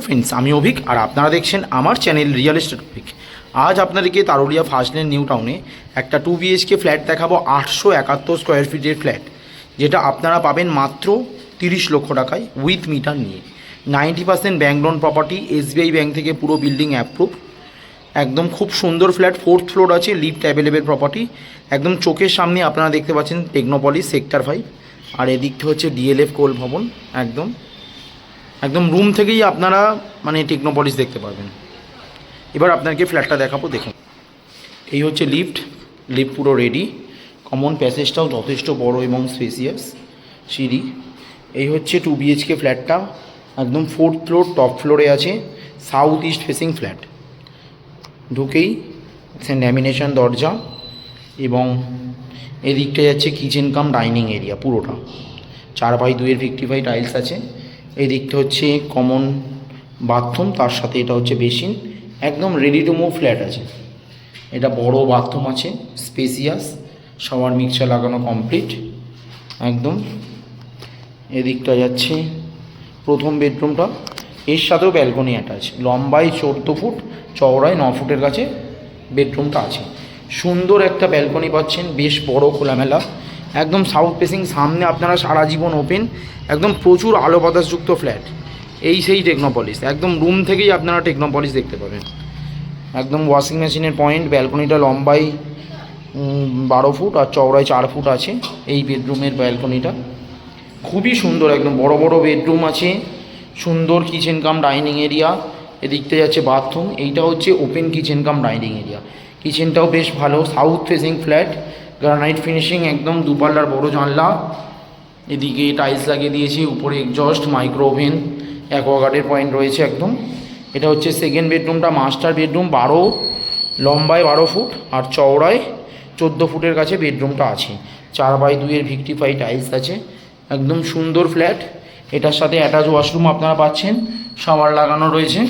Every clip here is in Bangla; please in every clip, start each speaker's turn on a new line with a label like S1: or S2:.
S1: হ্যালো ফ্রেন্ডস, আমি অভিক আর আপনারা দেখছেন আমার চ্যানেল রিয়েল এস্টেট অভিক। আজ আপনাদেরকে তারুলিয়া ফার্স্ট লেন নিউ টাউনে একটা 2 BHK ফ্ল্যাট দেখাবো, 871 স্কোয়ার ফিটের ফ্ল্যাট, যেটা আপনারা পাবেন মাত্র 30 লক্ষ টাকায় উইথ মিটার নিয়ে। 90% bank loan property, SBI bank থেকে পুরো বিল্ডিং অ্যাপ্রুভ। একদম খুব সুন্দর ফ্ল্যাট, 4th ফ্লোর আছে, লিফট অ্যাভেলেবেল প্রপার্টি। একদম চোখের সামনে আপনারা দেখতে পাচ্ছেন টেকনোপলিস সেক্টর 5, আর এদিকটা হচ্ছে DLF কোল ভবন। একদম রুম থেকেই আপনারা মানে টেকনোপলিস দেখতে পারবেন। এবার আপনাকে ফ্ল্যাটটা দেখাবো, দেখুন। এই হচ্ছে লিফট পুরো রেডি। কমন প্যাসেজটাও যথেষ্ট বড় এবং স্পেসিয়াস। সিঁড়ি। এই হচ্ছে 2 BHK ফ্ল্যাটটা, একদম 4th ফ্লোর, টপ ফ্লোরে আছে, সাউথ ইস্ট ফেসিং ফ্ল্যাট। ঢুকেই ল্যামিনেশন দরজা, এবং এদিকটা যাচ্ছে কিচেন কাম ডাইনিং এরিয়া পুরোটা। 4x2 55 টাইলস আছে। এই দিকটা হচ্ছে কমন বাথরুম, তার সাথে এটা হচ্ছে বেসিন। একদম রেডি টু মুভ ফ্ল্যাট আছে। এটা বড় বাথরুম আছে, স্পেসিয়াস, শাওয়ার মিক্সার লাগানো কমপ্লিট একদম। এদিকটা যাচ্ছে প্রথম বেডরুমটা, এর সাথেও ব্যালকনি অ্যাটাচ। লম্বায় 14 ফুট, চওড়ায় 9 ফুটের কাছে বেডরুমটা আছে। সুন্দর একটা ব্যালকনি পাচ্ছেন, বেশ বড় খোলামেলা, একদম সাউথ ফেসিং। সামনে আপনারা সারা জীবন ওপেন, একদম প্রচুর আলো বাতাসযুক্ত ফ্ল্যাট। এই সেই টেকনোপলিস, একদম রুম থেকেই আপনারা টেকনোপলিস দেখতে পাবেন। একদম ওয়াশিং মেশিনের পয়েন্ট। ব্যালকনিটা লম্বায় 12 ফুট আর চওড়ায় 4 ফুট আছে। এই বেডরুমের ব্যালকনিটা খুবই সুন্দর, একদম বড় বড় বেডরুম আছে, সুন্দর কিচেন কাম ডাইনিং এরিয়া। এদিকতে যাচ্ছে বাথরুম। এইটা হচ্ছে open kitchen cum dining area. কিচেনটাও বেশ ভালো, south facing flat, granite finishing, একদম দুপাল্লার বড় জানলা। এদিকে টাইলস লাগিয়ে দিয়েছি, উপরে এক্সস্ট, মাইক্রো ওভেন, অ্যাকোয়াগার্ডের পয়েন্ট রয়েছে একদম। এটা হচ্ছে সেকেন্ড বেডরুমটা, মাস্টার বেডরুম। লম্বায় 12 ফুট আর চওড়ায় 14 ফুটের কাছে বেডরুমটা আছে। 4x2 55 টাইলস আছে, একদম সুন্দর ফ্ল্যাট। এটার সাথে অ্যাটাচ ওয়াশরুম আপনারা পাচ্ছেন, শাওয়ার লাগানো রয়েছে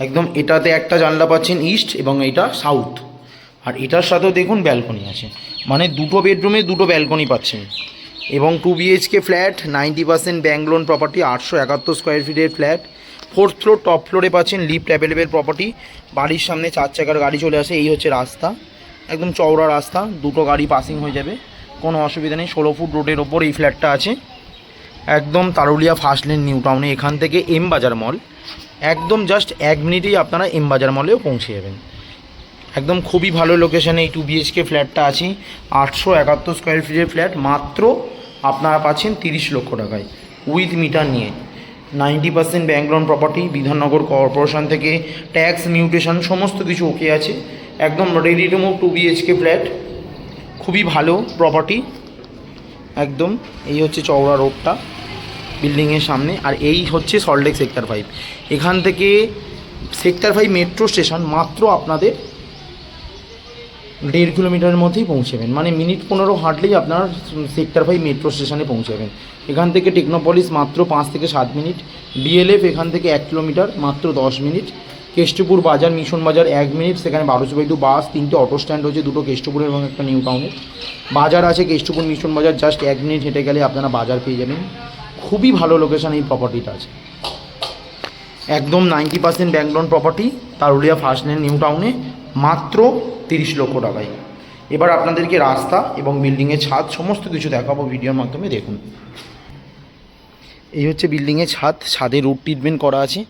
S1: একদম। এটাতে একটা জানলা পাচ্ছেন ইস্ট এবং এইটা সাউথ, আর এটার সাথেও দেখুন ব্যালকনি আছে, মানে দুটো বেডরুমে দুটো ব্যালকনি পাচ্ছেন। এবং 2 BHK flat, 90% bank loan property, 871 square ফিটের ফ্ল্যাট। 4th ফ্লোর, টপ ফ্লোরে পাচ্ছেন লিফট অ্যাভেলেবেল প্রপার্টি। বাড়ির সামনে 4 চাকার গাড়ি চলে আসে। এই হচ্ছে রাস্তা, একদম চওড়া রাস্তা, দুটো গাড়ি পাসিং হয়ে যাবে, কোনো অসুবিধা নেই। 16 ফুট রোডের ওপর এই ফ্ল্যাটটা আছে, একদম তারুলিয়া ফার্স্ট লেন নিউ টাউনে। এখান থেকে এম বাজার মল, একদম জাস্ট 1 মিনিটেই আপনারা এম বাজার মলেও পৌঁছে যাবেন। একদম খুবই ভালো লোকেশানে এই 2 BHK ফ্ল্যাটটা আছে। 871 স্কোয়ার ফিটের ফ্ল্যাট, মাত্র আপনারা পাচ্ছেন 30 লক্ষ টাকায় উইথ মিটার নিয়ে। 90% bank loan property, Bidhannagar corporation থেকে ট্যাক্স মিউটেশন সমস্ত কিছু ওকে আছে। একদম ready to move 2 BHK flat, খুবই ভালো প্রপার্টি একদম। এই হচ্ছে চওড়া রোডটা বিল্ডিংয়ের সামনে, আর এই হচ্ছে সল্টলেক সেক্টর 5। এখান থেকে সেক্টর 5 মেট্রো স্টেশন মাত্র আপনাদের 1.5 কিলোমিটারের মধ্যেই পৌঁছাবেন, মানে মিনিট 15 হাঁটলেই আপনার সেক্টর 5 মেট্রো স্টেশনে পৌঁছাবেন। এখান থেকে টেকনোপলিস মাত্র 5 থেকে 7 মিনিট। DLF এখান থেকে 1 কিলোমিটার, মাত্র 10 মিনিট। কেষ্টপুর বাজার, মিশন বাজার 1 মিনিট, সেখানে 12/2 বাস, 3টে অটো স্ট্যান্ড হচ্ছে, 2টো কেষ্টপুরের এবং একটা নিউ টাউনের। বাজার আছে কেষ্টপুর, মিশন বাজার, জাস্ট 1 মিনিট হেঁটে গেলে আপনারা বাজার পেয়ে যাবেন। খুবই ভালো লোকেশান এই প্রপার্টিটা আছে, একদম 90% bank loan property, Tarulia first lane new টাউনে, মাত্র 30 লক্ষ টাকায়। এবার আপনাদেরকে রাস্তা এবং বিল্ডিংয়ের ছাদ সমস্ত কিছু দেখাবো ভিডিওর মাধ্যমে, দেখুন। এই হচ্ছে বিল্ডিংয়ের ছাদ, ছাদে রুট ট্রিটমেন্ট করা আছে।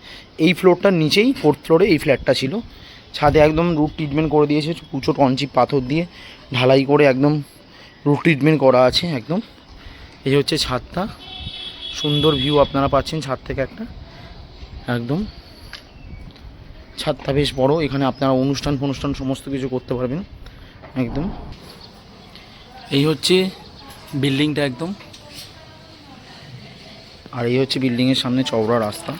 S1: এই ফ্লোরটার নিচেই 4th ফ্লোরে এই ফ্ল্যাটটা ছিল। ছাদে একদম রুট ট্রিটমেন্ট করে দিয়েছে, কুচো টনচিপ পাথর দিয়ে ঢালাই করে একদম রুট ট্রিটমেন্ট করা আছে একদম। এই হচ্ছে ছাদটা, সুন্দর ভিউ আপনারা পাচ্ছেন ছাদ থেকে একটা, একদম। ছাদটা বেশ বড়, এখানে আপনারা অনুষ্ঠান সমস্ত কিছু করতে পারবেন একদম। এই হচ্ছে বিল্ডিংটা একদম, আর এই হচ্ছে বিল্ডিংয়ের সামনে চওড়া রাস্তা।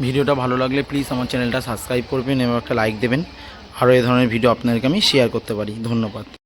S1: ভিডিওটা ভালো লাগলে প্লিজ আমার চ্যানেলটা সাবস্ক্রাইব করবেন এবং একটা লাইক দেবেন, আরও এই ধরনের ভিডিও আপনাদেরকে আমি শেয়ার করতে পারি। ধন্যবাদ।